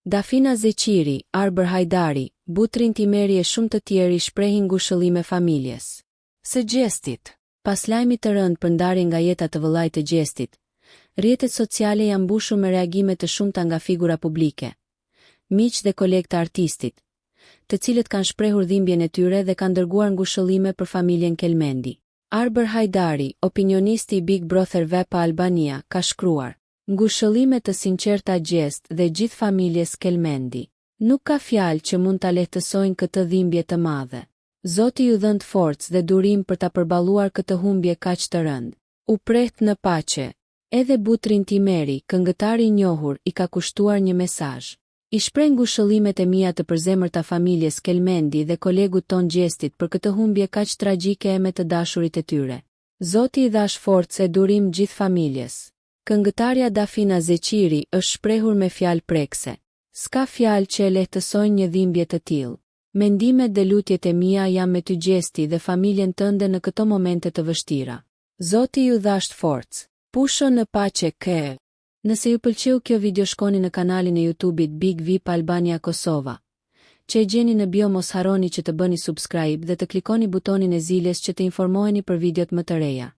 Dafina Zeqiri, Arber Hajdari, Butrin Timeri e shumë të tjerë i shprehin ngushëllime familjes së Gjestit. Pas lajmit të rënd për ndarjen nga jeta të vëllait të Gjestit, rrjetet sociale janë mbushur me reagime të shumta nga figura publike, miq dhe kolegë të artistit, të cilët kanë shprehur dhimbjen e tyre dhe kanë dërguar ngushëllime për familjen Kelmendi. Arber Hajdari, opinionisti i Big Brother VP Albania, ka shkruar: ngushëllime të sinqerta Gjest dhe gjithë familjes Kelmendi. Nuk ka fjalë që mund ta lehtësojnë këtë dhimbje të madhe. Zoti ju dhënë forcë dhe durim për ta përballuar këtë humbje kaq të rëndë. U preht në paqe. Edhe Butrin Timeri, këngëtari i njohur, i ka kushtuar një mesazh. I shpreh ngushëllimet e mia të përzemërta familjes Kelmendi dhe kolegut ton Gjestit për këtë humbje kaq tragjike e me të dashurit e tyre. Zoti i dhash forcë e durim gjithë familjes. Këngëtarja Dafina Zeqiri është shprehur me fjalë prekse. S'ka fjalë që e lehtësojnë një dhimbje të tillë. Mendimet dhe lutjet e mia janë me ty Gjesti dhe familjen tënde në këto momente të vështira. Zoti ju dhasht forcë. Pusho në paqe ke. Nëse ju pëlqeu kjo video, shkoni në kanalin e YouTube-it Big VIP Albania Kosova, që e gjeni në bio. Mos harroni që të bëni subscribe dhe të klikoni butonin e ziljes që të informoheni për videot më të reja.